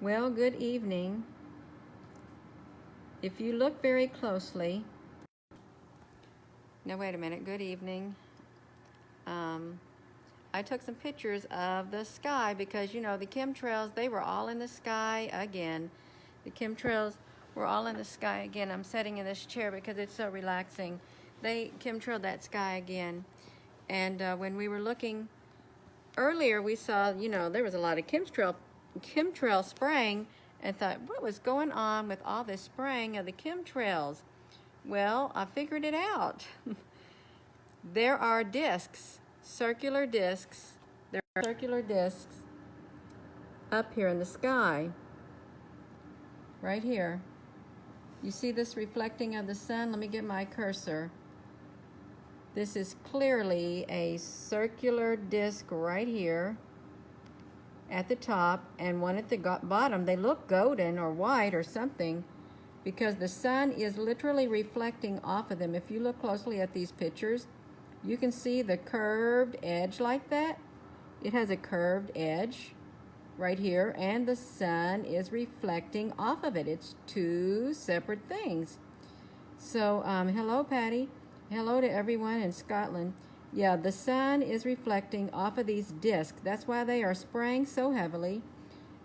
Well, good evening. If you look very closely, now wait a minute, good evening. I took some pictures of the sky because, you know, the chemtrails, they were all in the sky again. The chemtrails were all in the sky again. I'm sitting in this chair because it's so relaxing. They chemtrailed that sky again. And when we were looking earlier, we saw, you know, there was a lot of chemtrail spraying, and thought, what was going on with all this spraying of the chemtrails? Well, I figured it out. There are discs, circular discs. There are circular discs up here in the sky, right here. You see this reflecting of the sun? Let me get my cursor. This is clearly a circular disc right here at the top, and one at the bottom. They look golden or white or something because the sun is literally reflecting off of them. If you look closely at these pictures, you can see the curved edge like that. It has a curved edge right here, and the sun is reflecting off of it. It's two separate things. So hello, Patty. Hello to everyone in Scotland. Yeah, the sun is reflecting off of these discs. That's why they are spraying so heavily.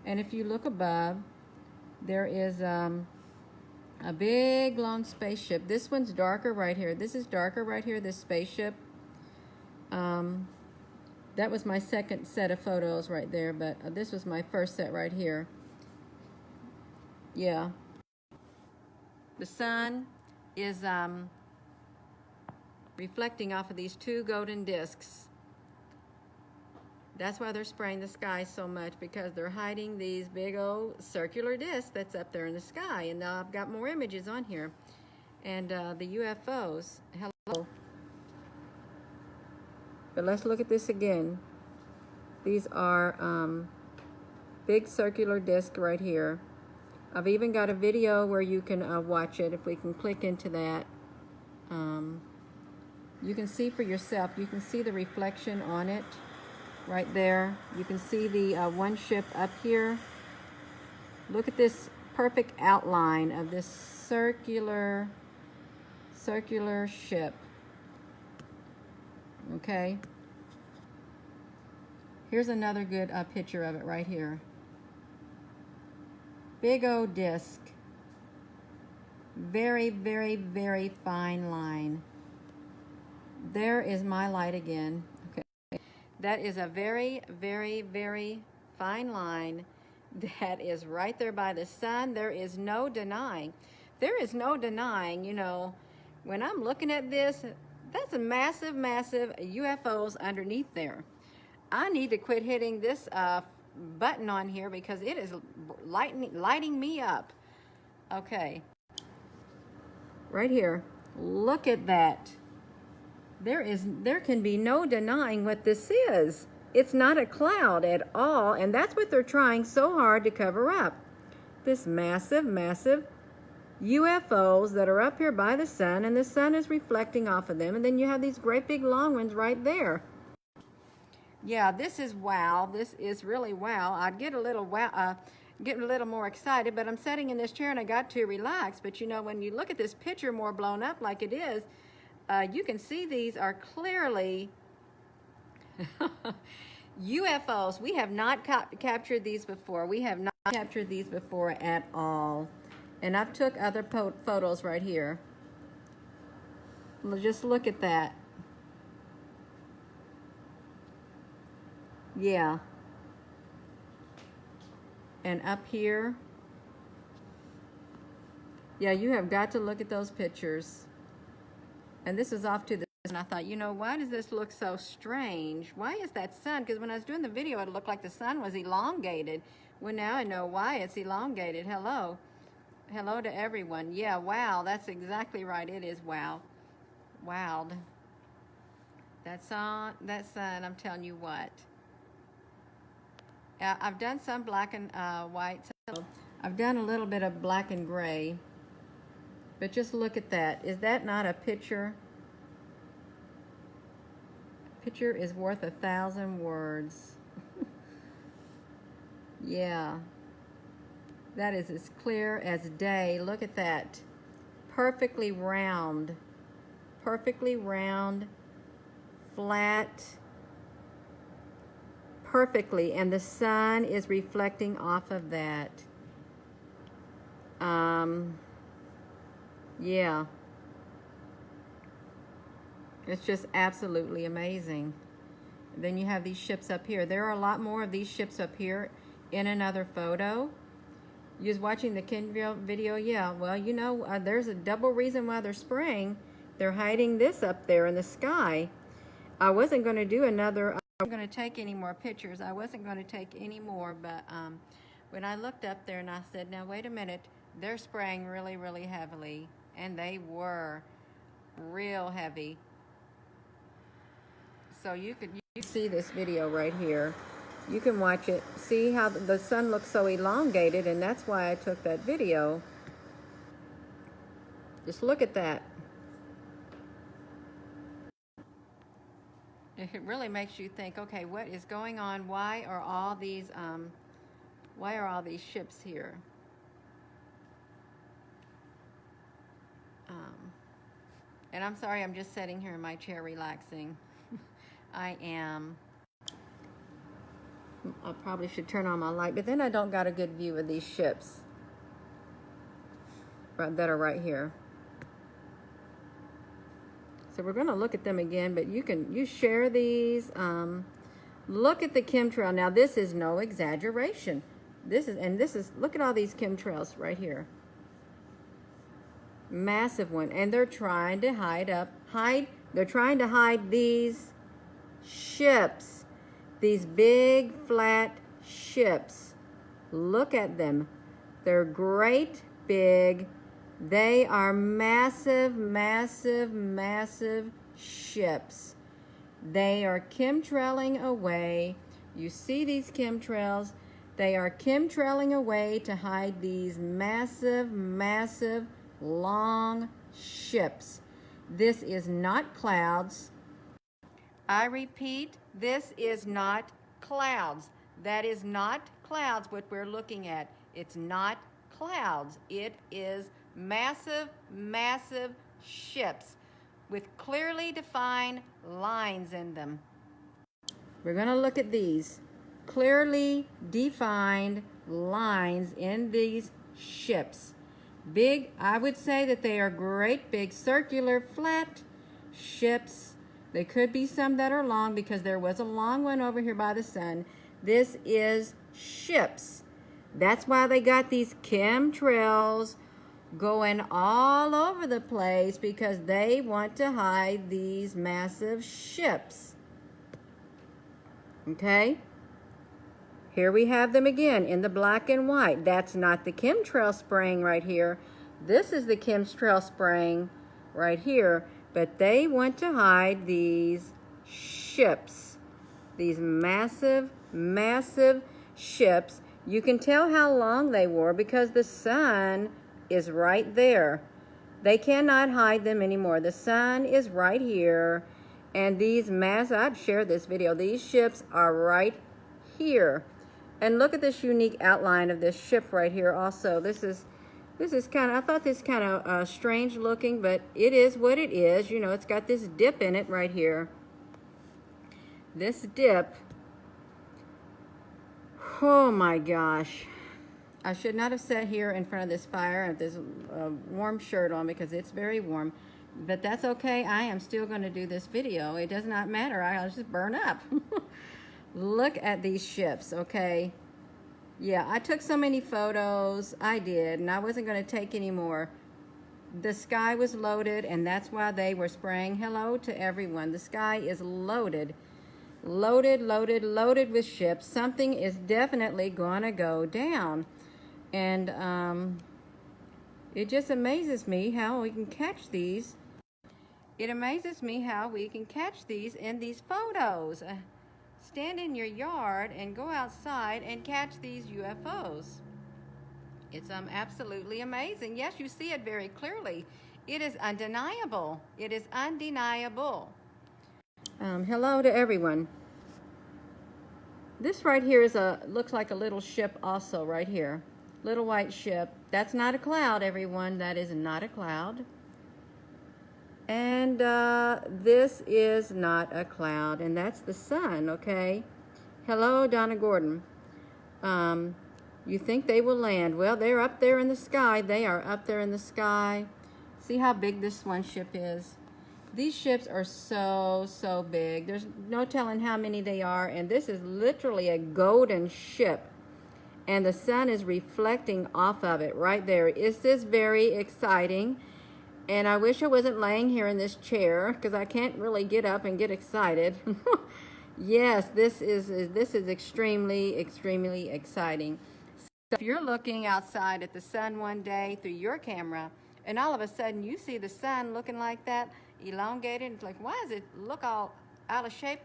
And if you look above, there is a big, long spaceship. This one's darker right here. This is darker right here, this spaceship. That was my second set of photos right there, but this was my first set right here. Yeah. The sun is reflecting off of these two golden discs. That's why they're spraying the sky so much, because they're hiding these big old circular discs that's up there in the sky. And now I've got more images on here. And the UFOs. Hello. But let's look at this again. These are big circular discs right here. I've even got a video where you can watch it if we can click into that. You can see for yourself. You can see the reflection on it right there. You can see the one ship up here. Look at this perfect outline of this circular ship. Okay. Here's another good picture of it right here. Big old disc. Very, very, very fine line. There is my light again. Okay. That is a very, very, very fine line that is right there by the sun. There is no denying. There is no denying, you know, when I'm looking at this, that's a massive, massive UFOs underneath there. I need to quit hitting this button on here because it is lighting me up. Okay. Right here. Look at that. There can be no denying what this is. It's not a cloud at all, and that's what they're trying so hard to cover up. This massive, massive UFOs that are up here by the sun, and the sun is reflecting off of them, and then you have these great big long ones right there. Yeah, this is wow. This is really wow. I'd get a little getting a little more excited, but I'm sitting in this chair and I got to relax. But you know, when you look at this picture more blown up like it is, you can see these are clearly UFOs. We have not captured these before. We have not captured these before at all. And I've took other photos right here. Just look at that. Yeah. And up here. Yeah, you have got to look at those pictures. And this is off to the, and I thought, you know, why does this look so strange? Why is that sun? Because when I was doing the video, it looked like the sun was elongated. Well, now I know why it's elongated. Hello. Hello to everyone. Yeah, wow, that's exactly right. It is wow. Wow. That sun, I'm telling you what. I've done some black and white. So I've done a little bit of black and gray. But just look at that. Is that not a picture? A picture is worth 1,000 words. Yeah. That is as clear as day. Look at that. Perfectly round, flat, perfectly, and the sun is reflecting off of that. Yeah, it's just absolutely amazing. Then you have these ships up here. There are a lot more of these ships up here in another photo. You was watching the chemtrail video? Yeah, well, you know, there's a double reason why they're spraying. They're hiding this up there in the sky. I wasn't going to do another, I wasn't going to take any more pictures. I wasn't going to take any more, but when I looked up there and I said, now wait a minute, they're spraying really, really heavily. And they were real heavy. So you see this video right here. You can watch it. See how the sun looks so elongated, and that's why I took that video. Just look at that. It really makes you think, okay, what is going on? Why are all these ships here? And I'm sorry, I'm just sitting here in my chair relaxing. I am. I probably should turn on my light, but then I don't got a good view of these ships that are right here. So we're going to look at them again, but you share these. Look at the chemtrail. Now this is no exaggeration. This is look at all these chemtrails right here. Massive one, and they're trying to they're trying to hide these ships, these big flat ships. Look at them. They're great big. They are massive, massive, massive ships. They are chemtrailing away. You see these chemtrails? They are chemtrailing away to hide these massive, massive, long ships. This is not clouds. I repeat, this is not clouds. That is not clouds what we're looking at. It's not clouds. It is massive, massive ships with clearly defined lines in them. We're going to look at these clearly defined lines in these ships. Big, I would say that they are great big circular flat ships. There could be some that are long because there was a long one over here by the sun. This is ships. That's why they got these chemtrails going all over the place, because they want to hide these massive ships. Okay? Here we have them again in the black and white. That's not the chemtrail spraying right here. This is the chemtrail spraying right here. But they want to hide these ships. These massive, massive ships. You can tell how long they were because the sun is right there. They cannot hide them anymore. The sun is right here. And these I'd share this video. These ships are right here. And look at this unique outline of this ship right here also. This is kind of, I thought this kind of strange looking, but it is what it is. You know, it's got this dip in it right here. This dip. Oh my gosh. I should not have sat here in front of this fire with this warm shirt on because it's very warm. But that's okay. I am still going to do this video. It does not matter. I'll just burn up. Look at these ships, okay? Yeah, I took so many photos. I did, and I wasn't going to take any more. The sky was loaded, and that's why they were spraying hello to everyone. The sky is loaded. Loaded, loaded, loaded with ships. Something is definitely going to go down. And it just amazes me how we can catch these. It amazes me how we can catch these in these photos. Stand in your yard and go outside and catch these UFOs. It's absolutely amazing. Yes, you see it very clearly. It is undeniable. It is undeniable. Hello to everyone. This right here is looks like a little ship also right here. Little white ship. That's not a cloud, everyone. That is not a cloud. And this is not a cloud. And that's the sun, okay? Hello, Donna Gordon. You think they will land. Well, they're up there in the sky. They are up there in the sky. See how big this one ship is? These ships are so big. There's no telling how many they are. And this is literally a golden ship. And the sun is reflecting off of it right there. Is this very exciting? And I wish I wasn't laying here in this chair because I can't really get up and get excited. Yes, this is extremely exciting. So if you're looking outside at the sun one day through your camera, and all of a sudden you see the sun looking like that, elongated, it's like, why does it look all out of shape?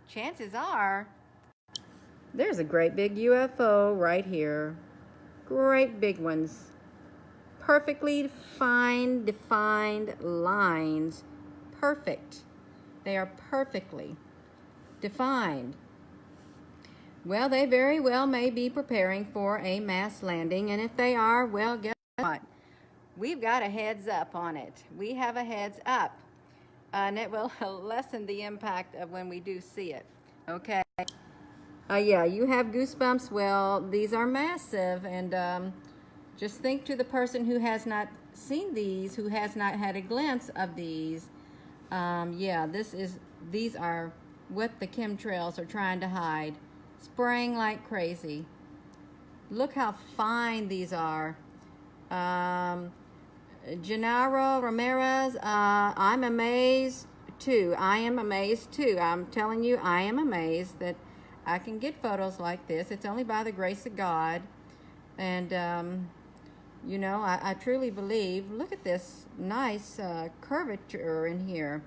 Chances are there's a great big UFO right here. Great big ones. Perfectly defined lines. Perfect. They are perfectly defined. Well, they very well may be preparing for a mass landing, and if they are, well, guess what? We've got a heads up on it. We have a heads up, and it will lessen the impact of when we do see it. Okay. Yeah, you have goosebumps. Well, these are massive, and just think to the person who has not seen these, who has not had a glimpse of these. Yeah, these are what the chemtrails are trying to hide. Spraying like crazy. Look how fine these are. Gennaro Ramirez, I'm amazed too. I am amazed too. I'm telling you, I am amazed that I can get photos like this. It's only by the grace of God. And, you know, I truly believe, look at this nice curvature in here.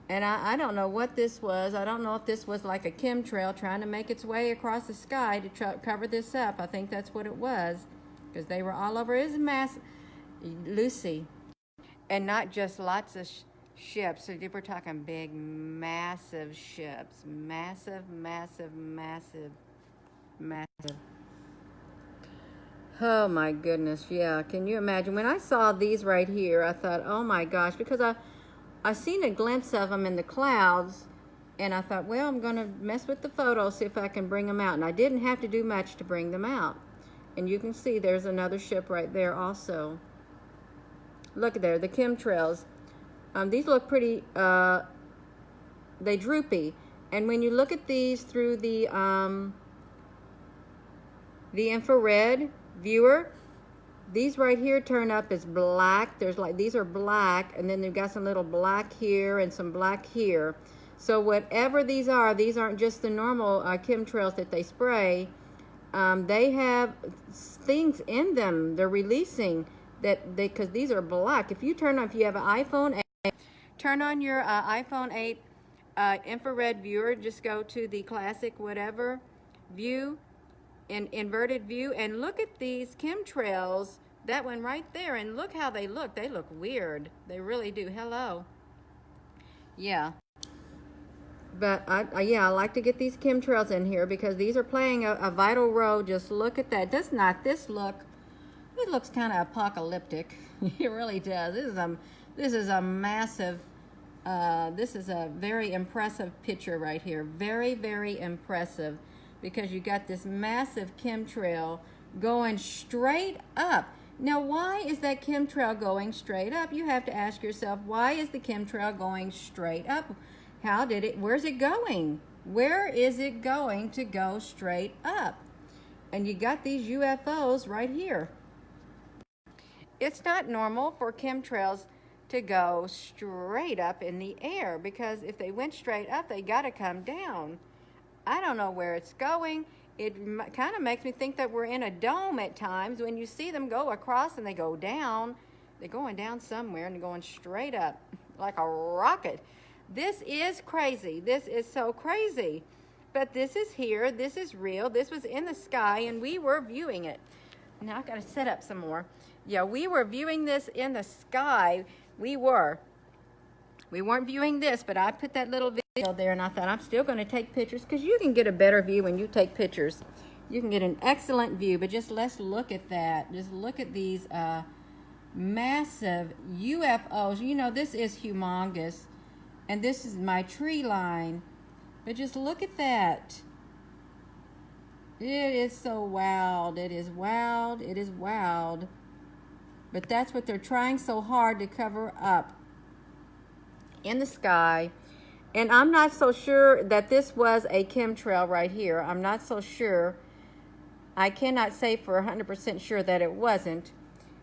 And I don't know what this was. I don't know if this was like a chemtrail trying to make its way across the sky to cover this up. I think that's what it was, because they were all over. It's massive, Lucy. And not just lots of ships. So we're talking big, massive ships. Massive. Oh my goodness, yeah. Can you imagine? When I saw these right here, I thought, oh my gosh, because I seen a glimpse of them in the clouds, and I thought, well, I'm going to mess with the photos, see if I can bring them out. And I didn't have to do much to bring them out. And you can see there's another ship right there also. Look there, the chemtrails. These look pretty, they droopy. And when you look at these through the infrared viewer, these right here turn up as black. There's like, these are black, and then they've got some little black here and some black here. So whatever these aren't just the normal chemtrails that they spray. They have things in them they're releasing because these are black. If you have an iPhone 8, turn on your iPhone 8 infrared viewer, just go to the classic whatever view, in inverted view, and look at these chemtrails, that one right there, and look how they look. They look weird. They really do. Hello. Yeah. But I like to get these chemtrails in here because these are playing a vital role. Just look at that. Does not this look? It looks kind of apocalyptic. It really does. This is a massive. This is a very impressive picture right here. Very impressive, because you got this massive chemtrail going straight up. Now, why is that chemtrail going straight up? You have to ask yourself, why is the chemtrail going straight up? Where's it going? Where is it going to go straight up? And you got these UFOs right here. It's not normal for chemtrails to go straight up in the air, because if they went straight up, they got to come down. I don't know where it's going. It kind of makes me think that we're in a dome at times. When you see them go across and they go down, they're going down somewhere and they're going straight up like a rocket. This is crazy. This is so crazy. But this is here. This is real. This was in the sky, and we were viewing it. Now I've got to set up some more. Yeah, we were viewing this in the sky. We weren't viewing this, but I put that little video there, and I thought I'm still going to take pictures, because you can get a better view when you take pictures. You can get an excellent view, but just let's look at that. Just look at these massive UFOs. You know, this is humongous, and this is my tree line, but just look at that. It is so wild. It is wild. It is wild. But that's what they're trying so hard to cover up in the sky. And I'm not so sure that this was a chemtrail right here. I'm not so sure. I cannot say for 100% sure that it wasn't.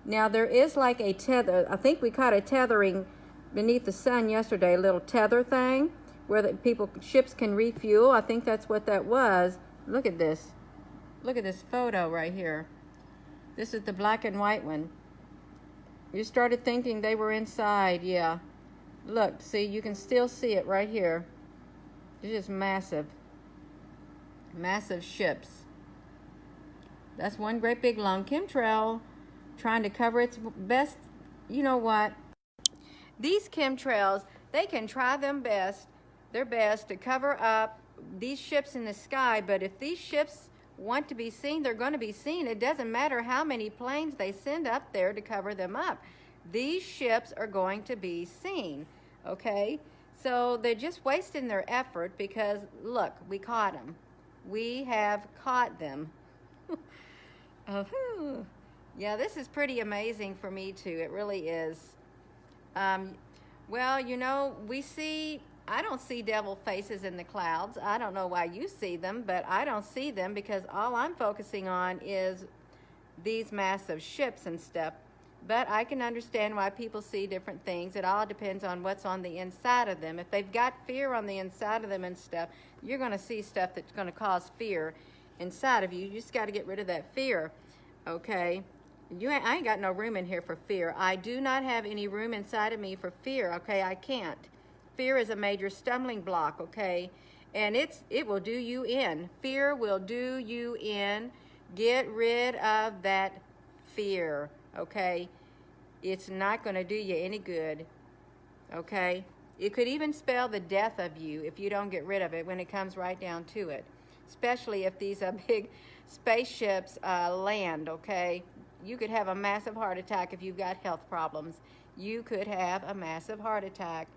Now, there is like a tether. I think we caught a tethering beneath the sun yesterday, a little tether thing where the ships can refuel. I think that's what that was. Look at this. Look at this photo right here. This is the black and white one. You started thinking they were inside, yeah. Look, see, you can still see it right here. It's just massive. Massive ships. That's one great big long chemtrail trying to cover its best. You know what? These chemtrails, they can try their best to cover up these ships in the sky, but if these ships want to be seen, they're going to be seen. It doesn't matter how many planes they send up there to cover them up. These ships are going to be seen, okay? So they're just wasting their effort because, look, we caught them. We have caught them. Oh, yeah, this is pretty amazing for me, too. It really is. Well, you know, I don't see devil faces in the clouds. I don't know why you see them, but I don't see them because all I'm focusing on is these massive ships and stuff. But I can understand why people see different things. It all depends on what's on the inside of them. If they've got fear on the inside of them and stuff, you're going to see stuff that's going to cause fear inside of you. You just got to get rid of that fear, okay? I ain't got no room in here for fear. I do not have any room inside of me for fear, okay? I can't. Fear is a major stumbling block, okay? And it will do you in. Fear will do you in. Get rid of that fear, okay? It's not going to do you any good, okay? It could even spell the death of you if you don't get rid of it when it comes right down to it, especially if these big spaceships land, okay? You could have a massive heart attack if you've got health problems. You could have a massive heart attack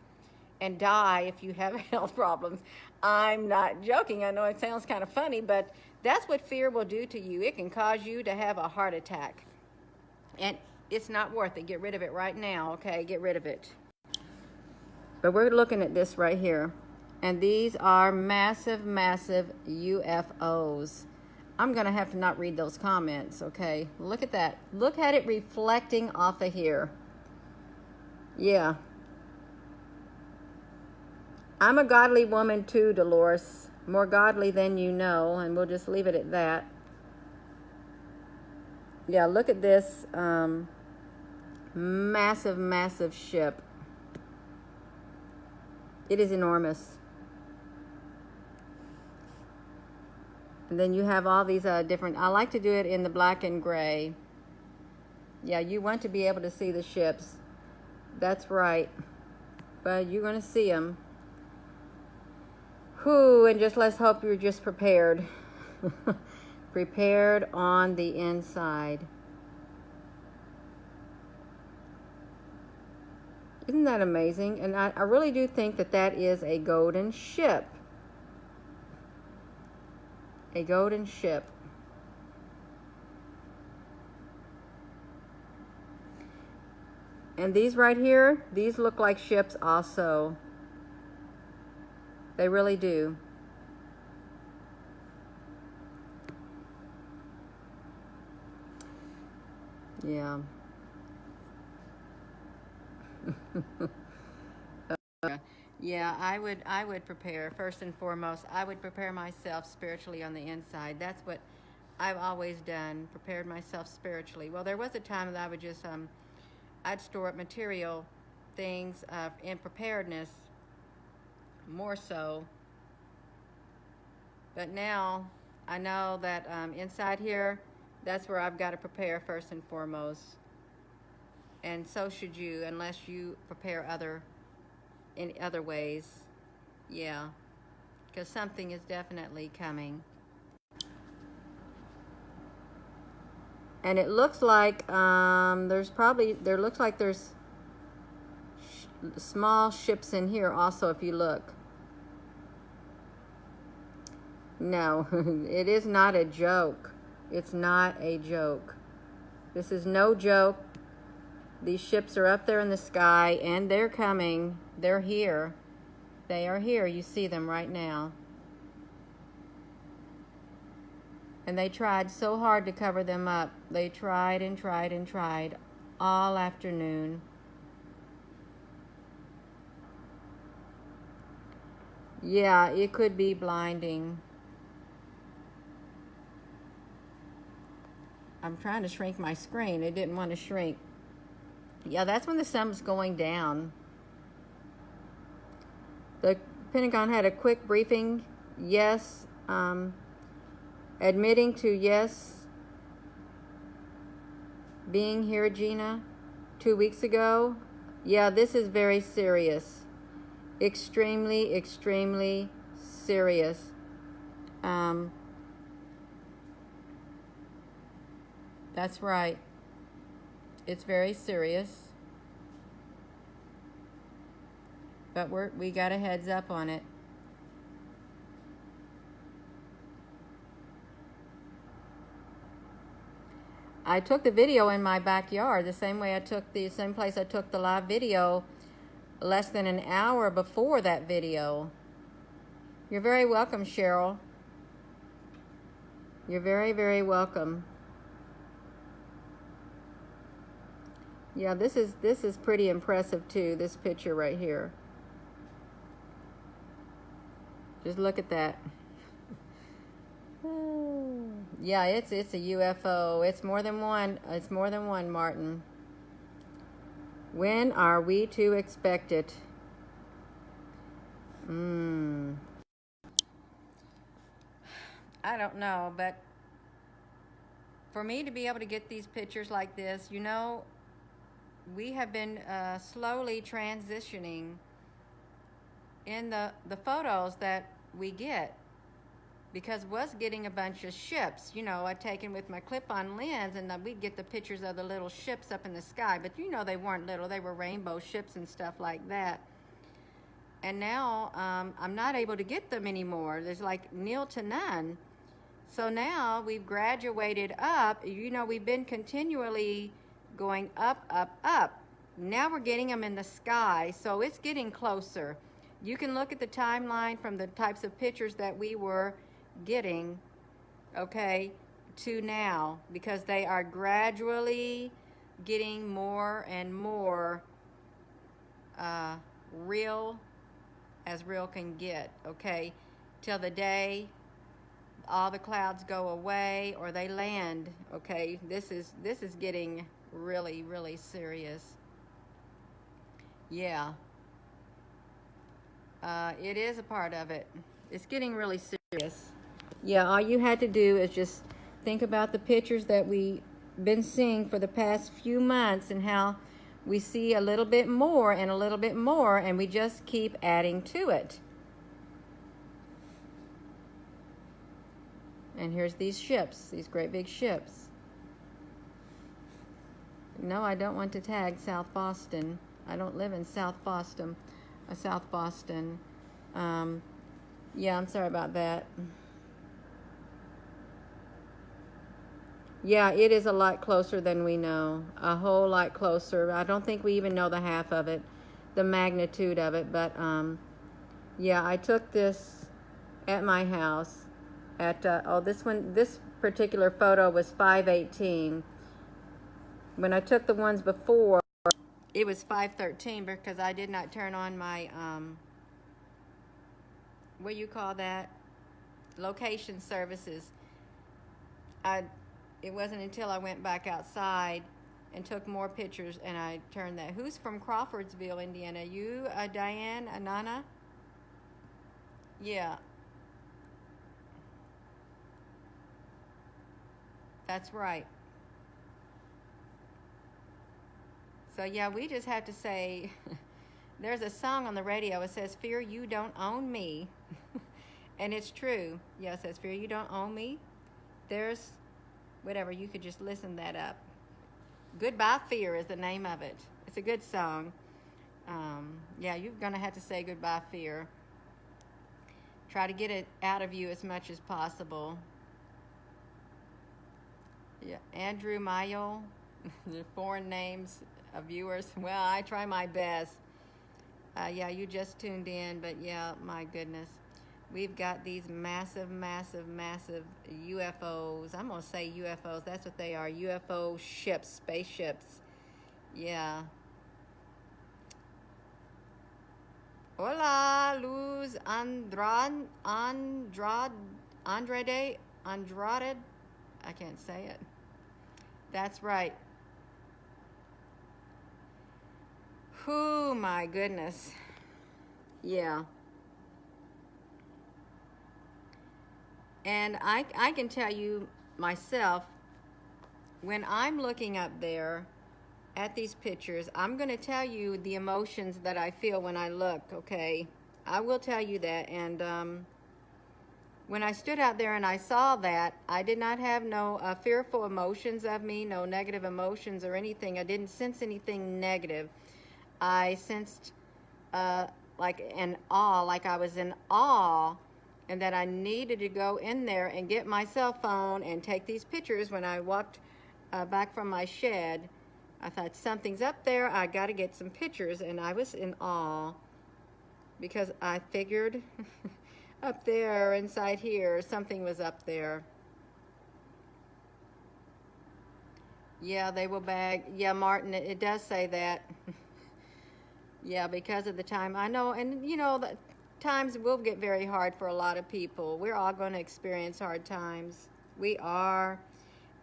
and die if you have health problems. I'm not joking. I know it sounds kind of funny, but that's what fear will do to you. It can cause you to have a heart attack. And it's not worth it. Get rid of it right now, okay? Get rid of it. But we're looking at this right here. And these are massive, massive UFOs. I'm going to have to not read those comments, okay? Look at that. Look at it reflecting off of here. Yeah. I'm a godly woman too, Dolores. More godly than you know, and we'll just leave it at that. Yeah, look at this massive, massive ship. It is enormous. And then you have all these different, I like to do it in the black and gray. Yeah, you want to be able to see the ships. That's right. But you're going to see them. Whew, and just let's hope you're just prepared. Prepared on the inside. Isn't that amazing? And I really do think that that is a golden ship. A golden ship. And these right here, these look like ships also. They really do. Yeah. Yeah, I would prepare, first and foremost, I would prepare myself spiritually on the inside. That's what I've always done, prepared myself spiritually. Well, there was a time that I would just, I'd store up material things in preparedness, more so. But now, I know that inside here, that's where I've got to prepare first and foremost. And so should you, unless you prepare in other ways. Yeah, because something is definitely coming. And it looks like there looks like there's small ships in here also, if you look. No, it is not a joke. It's not a joke. This is no joke. These ships are up there in the sky, and they're coming. They're here. They are here. You see them right now. And they tried so hard to cover them up. They tried and tried and tried all afternoon. Yeah, it could be blinding. I'm trying to shrink my screen. It didn't want to shrink. Yeah, that's when the sun's going down. The Pentagon had a quick briefing. Yes, admitting to yes being here, Gina, 2 weeks ago. Yeah, this is very serious. Extremely, extremely serious. That's right. It's very serious. But we got a heads up on it. I took the video in my backyard, the same place I took the live video less than an hour before that video. You're very welcome, Cheryl. You're very, very welcome. Yeah, this is pretty impressive too, this picture right here. Just look at that. Yeah, it's a UFO. It's more than one. It's more than one, Martin. When are we to expect it? I don't know, but for me to be able to get these pictures like this, you know, we have been slowly transitioning in the photos that we get, because was getting a bunch of ships, you know, I'd taken with my clip-on lens, and we'd get the pictures of the little ships up in the sky, but you know they weren't little, they were rainbow ships and stuff like that. And now I'm not able to get them anymore. There's like nil to none. So now we've graduated up. You know, we've been continually going up, up, up. Now we're getting them in the sky, so it's getting closer. You can look at the timeline from the types of pictures that we were getting, okay, to now, because they are gradually getting more and more real as real can get, okay, till the day all the clouds go away or they land, okay. This is getting really, really serious. Yeah. It is a part of it. It's getting really serious. Yeah, all you had to do is just think about the pictures that we've been seeing for the past few months and how we see a little bit more and a little bit more, and we just keep adding to it. And here's these ships, these great big ships. No, I don't want to tag South Boston. I don't live in South Boston. South Boston. Yeah, I'm sorry about that. Yeah, it is a lot closer than we know. A whole lot closer. I don't think we even know the half of it, the magnitude of it. But yeah, I took this at my house at this particular photo was 5/18. When I took the ones before, it was 5/13 because I did not turn on my what do you call that? Location services. It wasn't until I went back outside and took more pictures and I turned that. Who's from Crawfordsville, Indiana? You, Diane, Anana? Yeah. That's right. So yeah, we just have to say, there's a song on the radio, it says, "Fear you don't own me." And it's true. Yeah, it says, "Fear you don't own me." There's whatever, you could just listen that up. Goodbye Fear is the name of it. It's a good song. Yeah, you're going to have to say goodbye fear. Try to get it out of you as much as possible. Yeah, Andrew Mayo, the foreign names of viewers. Well, I try my best. Yeah, you just tuned in, but yeah, my goodness. We've got these massive, massive, massive UFOs. I'm going to say UFOs. That's what they are. UFO ships, spaceships. Yeah. Hola, Luz Andrade. I can't say it. That's right. Oh, my goodness. Yeah. And I can tell you myself, when I'm looking up there at these pictures, I'm going to tell you the emotions that I feel when I look, okay? I will tell you that. And when I stood out there and I saw that, I did not have no fearful emotions of me, no negative emotions or anything. I didn't sense anything negative. I sensed like an awe, like I was in awe, and that I needed to go in there and get my cell phone and take these pictures. When I walked back from my shed, I thought, something's up there, I got to get some pictures. And I was in awe because I figured up there, inside here, something was up there. Yeah, they will bag. Yeah, Martin, it does say that. Yeah, because of the time. I know, and you know, the times will get very hard for a lot of people. We're all going to experience hard times. We are.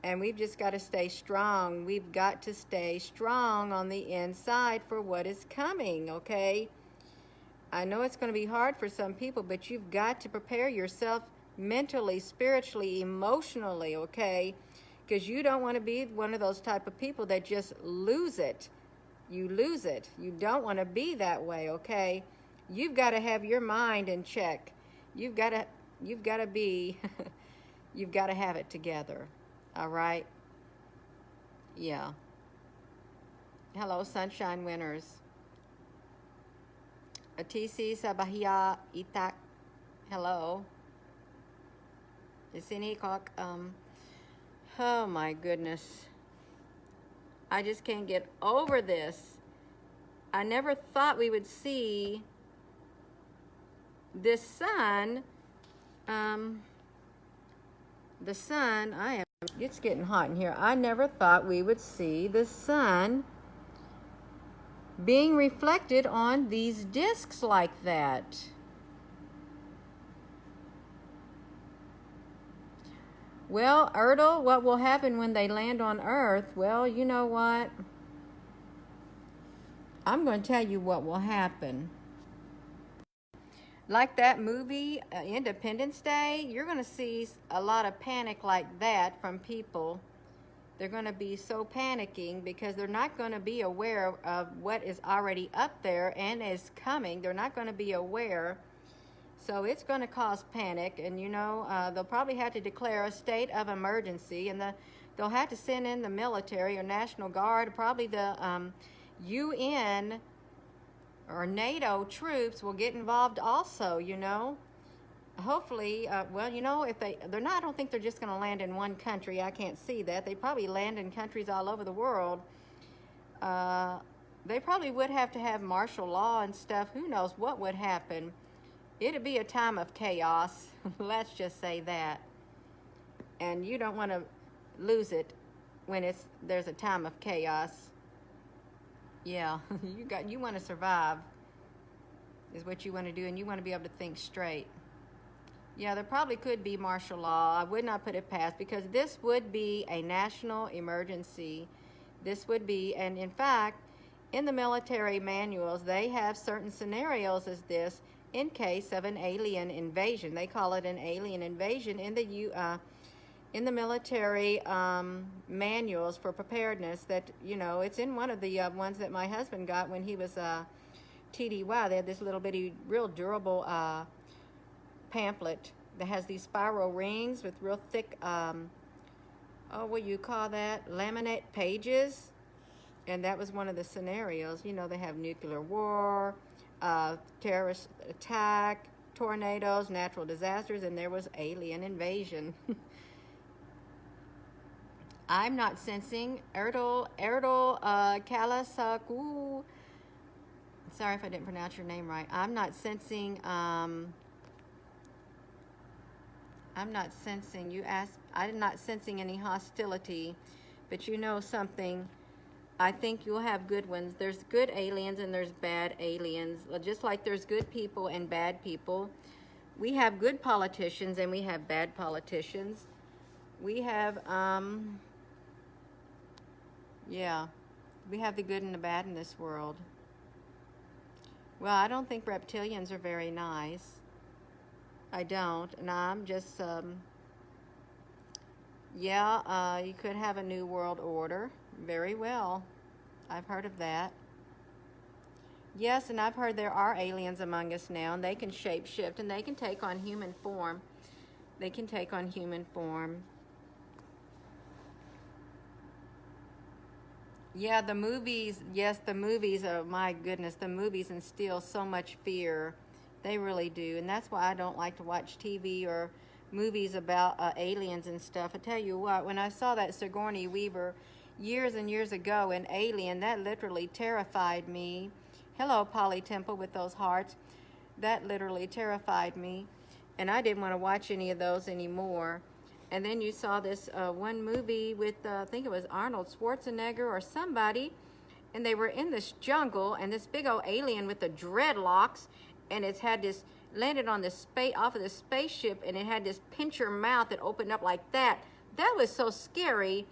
And we've just got to stay strong. We've got to stay strong on the inside for what is coming, okay? I know it's going to be hard for some people, but you've got to prepare yourself mentally, spiritually, emotionally, okay? Because you don't want to be one of those type of people that just lose it. You lose it. You don't want to be that way, okay? You've got to have your mind in check. You've got to be, you've got to have it together. All right? Yeah. Hello, Sunshine Winners. Atisi Sabahia Itak. Hello. Isinikok. Oh my goodness. I just can't get over this. I never thought we would see this sun. The sun, it's getting hot in here. I never thought we would see the sun being reflected on these discs like that. Well, Erdl, what will happen when they land on Earth? Well, you know what? I'm going to tell you what will happen. Like that movie, Independence Day, you're going to see a lot of panic like that from people. They're going to be so panicking because they're not going to be aware of what is already up there and is coming. They're not going to be aware. So it's going to cause panic. And, you know, they'll probably have to declare a state of emergency. And they'll have to send in the military or National Guard, probably the UN or NATO troops will get involved also, you know. Hopefully, well, you know, if they're not, I don't think they're just going to land in one country. I can't see that. They probably land in countries all over the world. They probably would have to have martial law and stuff. Who knows what would happen. It'd be a time of chaos. Let's just say that. And you don't want to lose it when there's a time of chaos. Yeah, you want to survive is what you want to do, and you want to be able to think straight. Yeah, there probably could be martial law. I would not put it past, because this would be a national emergency. This would be, and in fact, in the military manuals, they have certain scenarios as this in case of an alien invasion. They call it an alien invasion in the military manuals for preparedness. That, you know, it's in one of the ones that my husband got when he was TDY. They had this little bitty, real durable pamphlet that has these spiral rings with real thick oh, what you call that? Laminate pages. And that was one of the scenarios. You know, they have nuclear war, terrorist attack, tornadoes, natural disasters, and there was alien invasion. I'm not sensing Erdal Kalasaku. Sorry if I didn't pronounce your name right. I'm not sensing. I'm not sensing. You asked. I'm not sensing any hostility, but you know something. I think you'll have good ones. There's good aliens and there's bad aliens. Just like there's good people and bad people. We have good politicians and we have bad politicians. We have, yeah, we have the good and the bad in this world. Well, I don't think reptilians are very nice. I don't. And I'm just, yeah, you could have a new world order. Very well. I've heard of that. Yes, and I've heard there are aliens among us now, and they can shape-shift, and they can take on human form. They can take on human form. Yeah, the movies, yes, the movies, oh my goodness, the movies instill so much fear. They really do, and that's why I don't like to watch TV or movies about aliens and stuff. I tell you what, when I saw that Sigourney Weaver years and years ago in Alien, that literally terrified me. Hello, Polly Temple with those hearts. That literally terrified me, and I didn't want to watch any of those anymore. And then you saw this one movie with, I think it was Arnold Schwarzenegger or somebody, and they were in this jungle, and this big old alien with the dreadlocks, and it's had this, landed on this off of the spaceship, and it had this pincher mouth that opened up like that. That was so scary,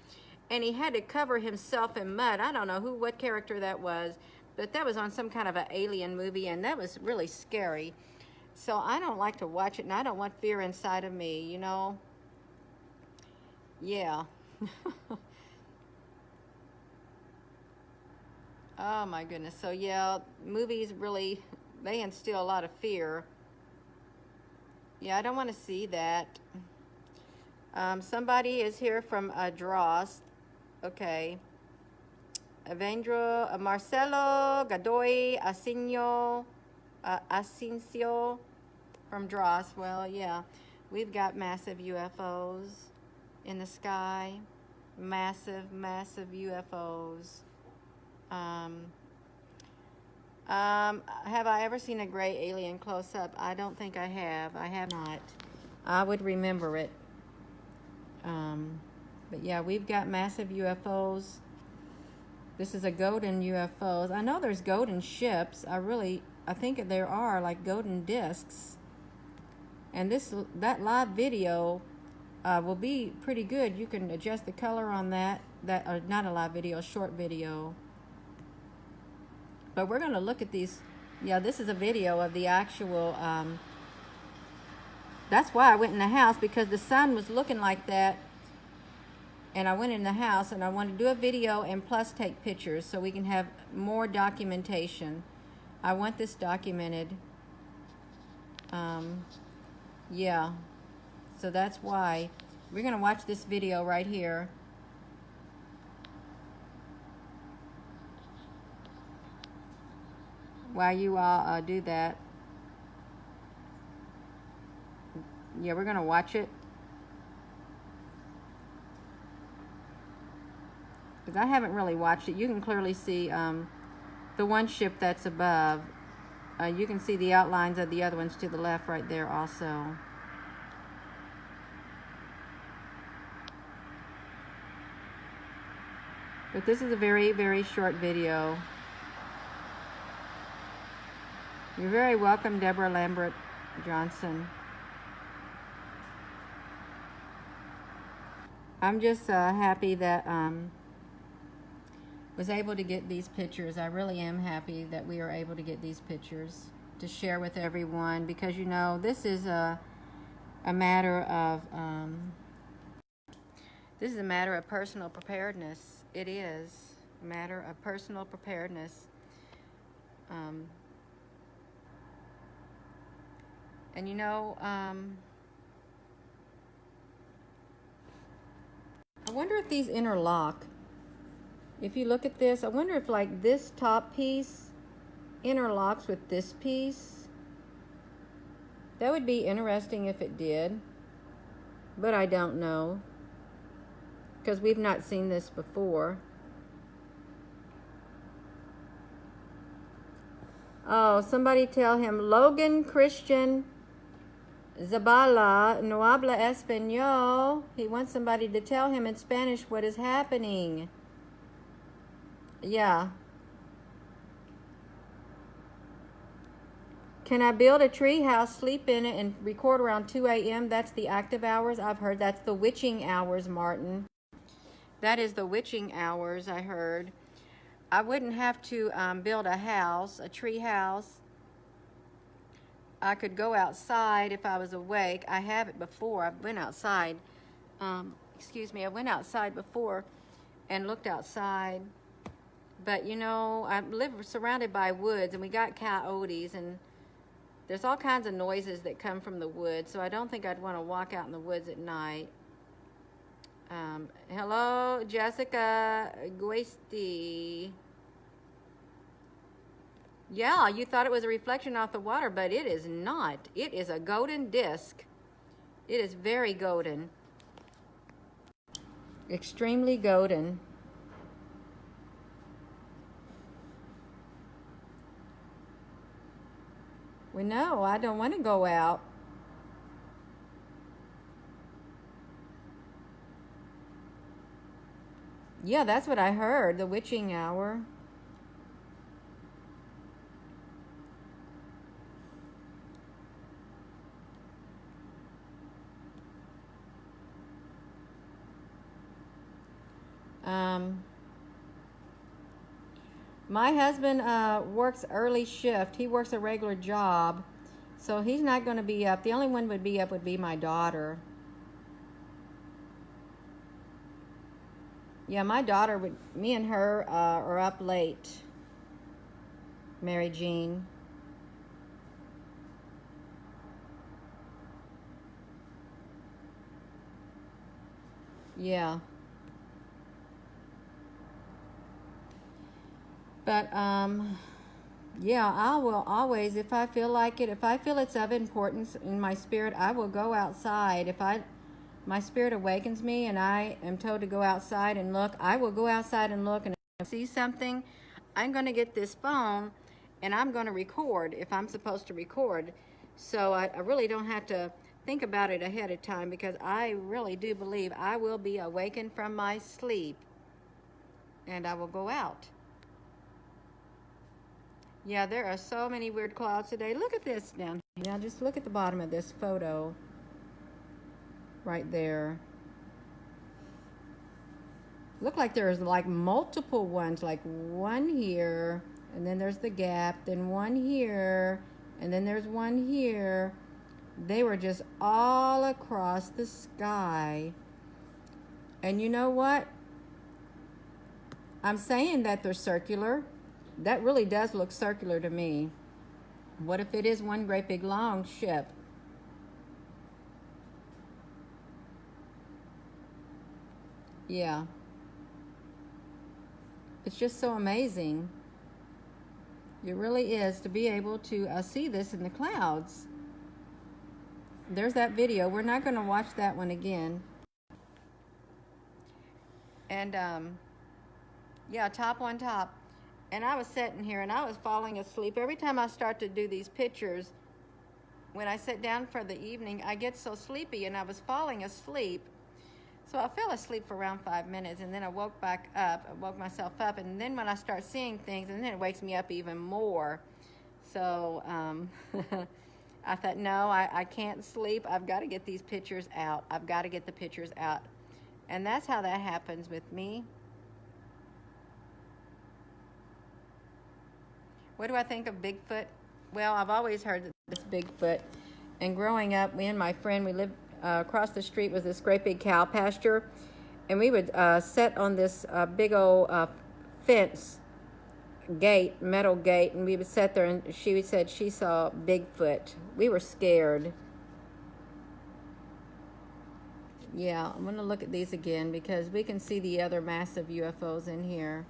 and he had to cover himself in mud. I don't know what character that was, but that was on some kind of an alien movie, and that was really scary. So I don't like to watch it, and I don't want fear inside of me, you know? Yeah. Oh my goodness. So yeah, movies really, they instill a lot of fear. Yeah, I don't want to see that. Somebody is here from Dross. Okay. Avendro, Marcelo Godoy Asensio from Dross. Well, yeah, we've got massive UFOs in the sky. Massive UFOs. Have I ever seen a gray alien close up? I don't think I have. I have not. I would remember it. But yeah, we've got massive UFOs. This is a golden UFOs. I know there's golden ships. I think there are like golden discs. And that live video will be pretty good. You can adjust the color on that. Not a live video, a short video. But we're going to look at these. Yeah, this is a video of the actual. That's why I went in the house, because the sun was looking like that. And I went in the house and I wanted to do a video and plus take pictures so we can have more documentation. I want this documented. Yeah. So that's why we're going to watch this video right here. While you all do that. Yeah, we're going to watch it. Because I haven't really watched it. You can clearly see the one ship that's above. You can see the outlines of the other ones to the left right there also. But this is a very, very short video. You're very welcome, Deborah Lambert Johnson. I'm just happy that was able to get these pictures. I really am happy that we are able to get these pictures to share with everyone, because you know this is a matter of personal preparedness. It is a matter of personal preparedness. And you know, I wonder if these interlock. If you look at this, I wonder if like this top piece interlocks with this piece. That would be interesting if it did, but I don't know because we've not seen this before. Oh, somebody tell him, Logan Christian Zabala no habla español. He wants somebody to tell him in Spanish what is happening. Yeah. Can I build a tree house, sleep in it, and record around 2 a.m.? That's the active hours. I've heard that's the witching hours, Martin. That is the witching hours, I heard. I wouldn't have to build a house, a tree house. I could go outside if I was awake. I have it before. I went outside. Excuse me. I went outside before and looked outside. But, you know, I live surrounded by woods, and we got coyotes, and there's all kinds of noises that come from the woods, so I don't think I'd want to walk out in the woods at night. Hello, Jessica Guesti. Yeah, you thought it was a reflection off the water, but it is not. It is a golden disc. It is very golden. Extremely golden. Well, no, I don't want to go out. Yeah, that's what I heard, the witching hour. My husband works early shift. He works a regular job, so he's not going to be up. The only one would be up would be my daughter. Yeah, my daughter would. Me and her are up late. Mary Jean. Yeah. But, yeah, I will always, if I feel like it, if I feel it's of importance in my spirit, I will go outside. If my spirit awakens me and I am told to go outside and look, I will go outside and look, and if I see something, I'm going to get this phone and I'm going to record if I'm supposed to record. So I really don't have to think about it ahead of time, because I really do believe I will be awakened from my sleep and I will go out. Yeah, there are so many weird clouds today. Look at this down here. Now just look at the bottom of this photo right there. Look like there's like multiple ones, like one here, and then there's the gap, then one here, and then there's one here. They were just all across the sky. And you know what? I'm saying that they're circular. That really does look circular to me. What if it is one great big long ship? Yeah. It's just so amazing. It really is, to be able to see this in the clouds. There's that video. We're not going to watch that one again. And, yeah, top on top. And I was sitting here and I was falling asleep. Every time I start to do these pictures, when I sit down for the evening, I get so sleepy, and I was falling asleep. So I fell asleep for around 5 minutes, and then I woke back up. I woke myself up, and then when I start seeing things, and then it wakes me up even more. So I thought, no, I can't sleep. I've got to get these pictures out. I've got to get the pictures out. And that's how that happens with me. What do I think of Bigfoot? Well, I've always heard that this Bigfoot. And growing up, me and my friend, we lived across the street was this great big cow pasture. And we would sit on this big old fence gate, metal gate, and we would sit there, and she said she saw Bigfoot. We were scared. Yeah, I'm going to look at these again because we can see the other massive UFOs in here.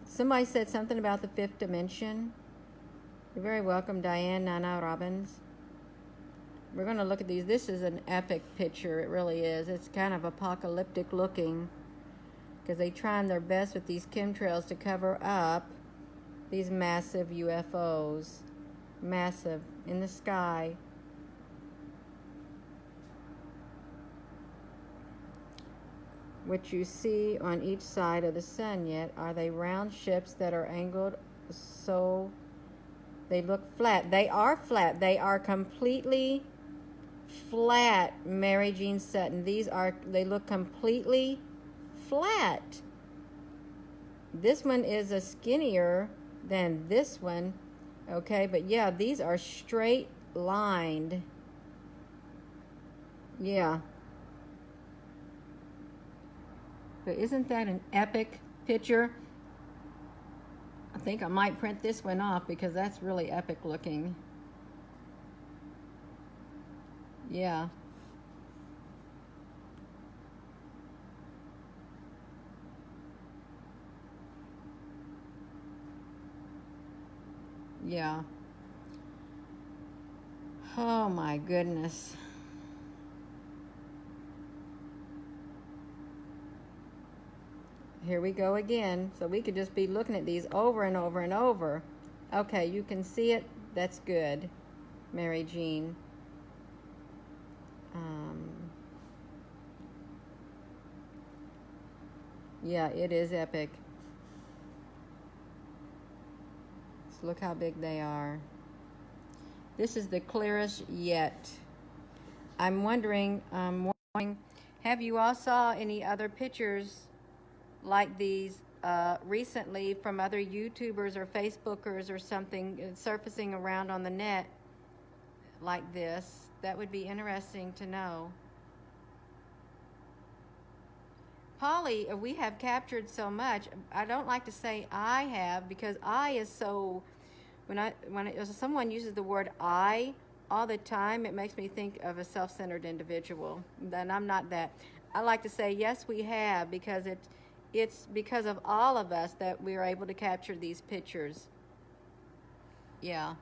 Somebody said something about the fifth dimension. You're very welcome, Diane Nana Robbins. We're going to look at these. This is an epic picture. It really is. It's kind of apocalyptic looking because they trying their best with these chemtrails to cover up these massive UFOs. Massive in the sky. What you see on each side of the sun yet are they round ships that are angled so they look flat. They are flat. They are completely flat, Mary Jean Sutton. They look completely flat. This one is a skinnier than this one. Okay, but yeah, these are straight lined. Yeah. But isn't that an epic picture? I think I might print this one off because that's really epic looking. Yeah. Yeah. Oh my goodness. Here we go again. So we could just be looking at these over and over and over. Okay, you can see it. That's good, Mary Jean. Yeah, it is epic. So look how big they are. This is the clearest yet. I'm wondering, have you all saw any other pictures like these recently from other YouTubers or Facebookers or something surfacing around on the net like this? That would be interesting to know. Polly, we have captured so much. I don't like to say I have because I is so, when someone uses the word I all the time, it makes me think of a self-centered individual. And I'm not that. I like to say yes, we have, because it's because of all of us that we are able to capture these pictures. Yeah.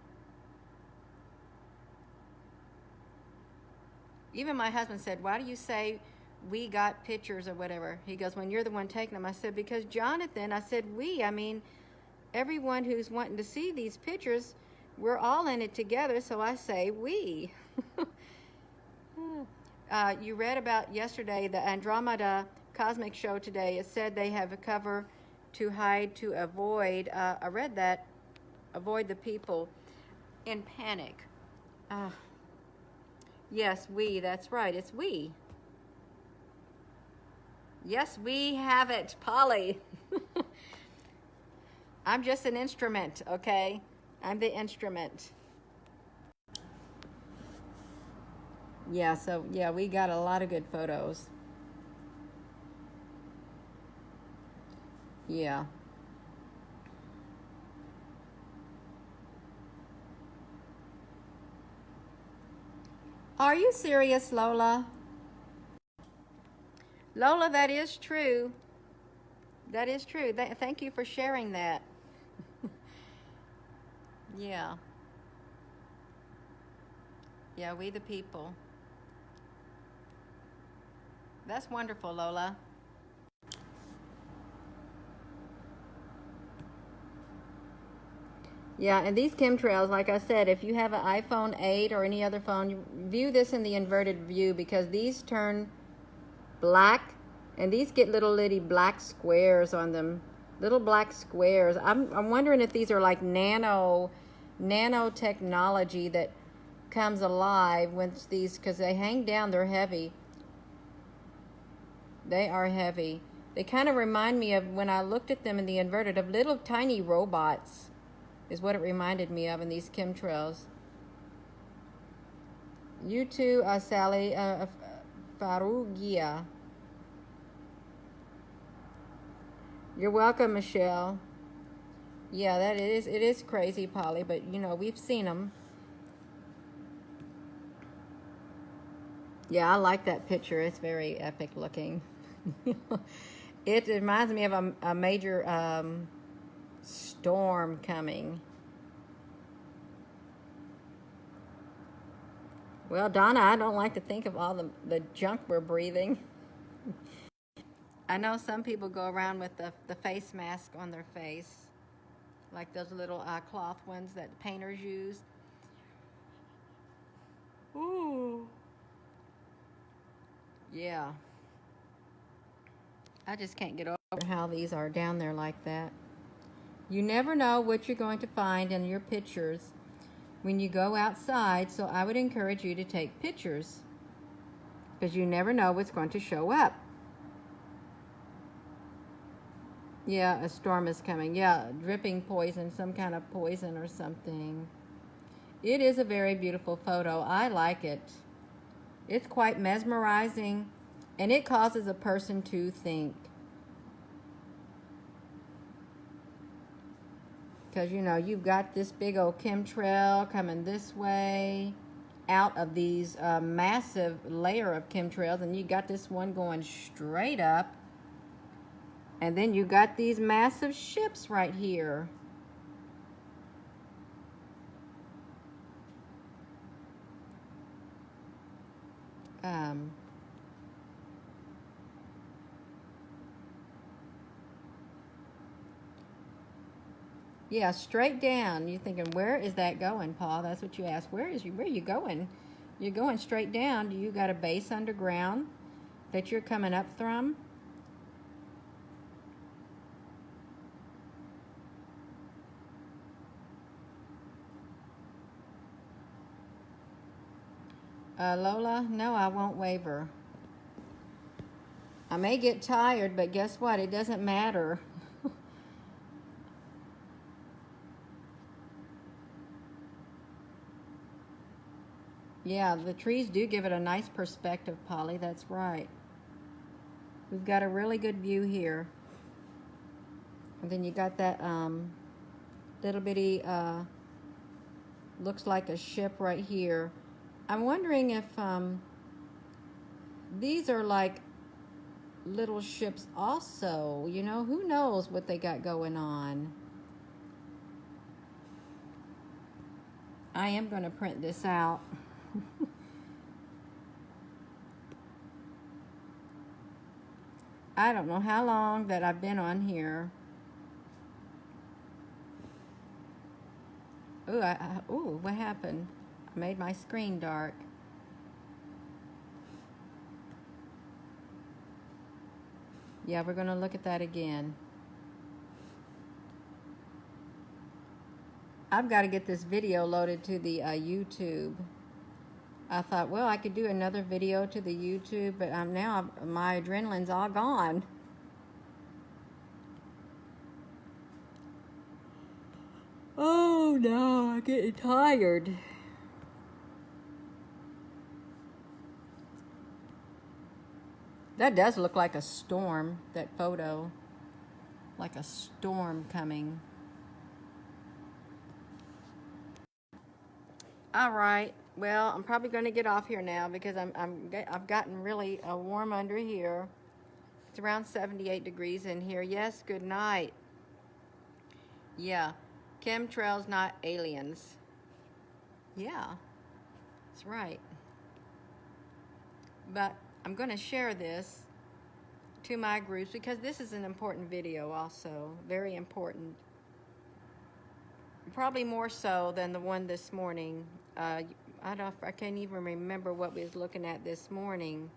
Even my husband said, why do you say we got pictures or whatever? He goes, when you're the one taking them. I said, because Jonathan, I said, I mean, everyone who's wanting to see these pictures, we're all in it together, so I say we. You read about yesterday, the Andromeda Cosmic Show today. It said they have a cover to hide, to avoid, I read that, avoid the people in panic. Yes, we, that's right, it's we. Yes, we have it, Polly. I'm just an instrument, okay? I'm the instrument. Yeah, so, yeah, we got a lot of good photos. Yeah. Are you serious, Lola? Lola, that is true. That is true. Thank you for sharing that. Yeah. Yeah, we the people. That's wonderful, Lola. Yeah, and these chemtrails, like I said, if you have an iPhone 8 or any other phone, you view this in the inverted view because these turn black and these get little black squares on them. Little black squares. I'm wondering if these are like nanotechnology that comes alive when these, because they hang down, they're heavy. They are heavy. They kind of remind me of, when I looked at them in the inverted, of little tiny robots. Is what it reminded me of in these chemtrails. You too, Sally Farugia. You're welcome, Michelle. Yeah, it is crazy, Polly, but you know, we've seen them. Yeah, I like that picture. It's very epic looking. It reminds me of a major storm coming. Well, Donna, I don't like to think of all the junk we're breathing. I know some people go around with the face mask on their face, like those little cloth ones that painters use. Ooh. Yeah. I just can't get over how these are down there like that. You never know what you're going to find in your pictures when you go outside, so I would encourage you to take pictures because you never know what's going to show up. Yeah, a storm is coming. Yeah, dripping poison, some kind of poison or something. It is a very beautiful photo. I like it. It's quite mesmerizing, and it causes a person to think. Because, you know, you've got this big old chemtrail coming this way out of these massive layer of chemtrails, and you got this one going straight up. And then you got these massive ships right here. Yeah, straight down. You're thinking, where is that going, Paul? That's what you asked. Where are you going? You're going straight down. Do you got a base underground that you're coming up from? Lola, no, I won't waver. I may get tired, but guess what? It doesn't matter. Yeah, the trees do give it a nice perspective, Polly. That's right. We've got a really good view here. And then you got that little bitty, looks like a ship right here. I'm wondering if these are like little ships also. You know, who knows what they got going on. I am going to print this out. I don't know how long that I've been on here. Ooh, ooh, what happened? I made my screen dark. Yeah, we're going to look at that again. I've got to get this video loaded to the YouTube. I thought, well, I could do another video to the YouTube, but now my adrenaline's all gone. Oh no, I'm getting tired. That does look like a storm, that photo. Like a storm coming. All right. Well, I'm probably going to get off here now because I've gotten really warm under here. It's around 78 degrees in here. Yes, good night. Yeah, chemtrails, not aliens. Yeah, that's right. But I'm going to share this to my groups because this is an important video also. Very important. Probably more so than the one this morning. I can't even remember what we was looking at this morning.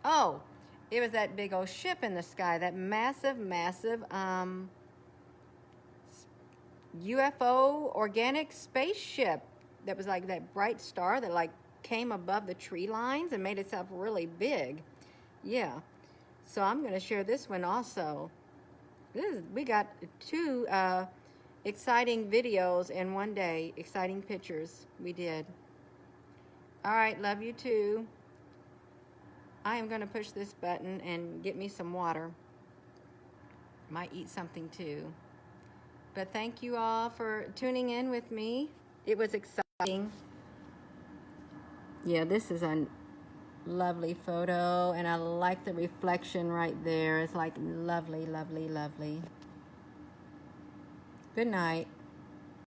Oh, it was that big old ship in the sky, that massive UFO organic spaceship that was like that bright star that like came above the tree lines and made itself really big. Yeah. So I'm going to share this one also. We got two exciting videos in one day. Exciting pictures we did. All right, love you too. I am going to push this button and get me some water. Might eat something too. But thank you all for tuning in with me. It was exciting. Yeah, this is a lovely photo, and I like the reflection right there. It's like lovely, lovely, lovely. Good night.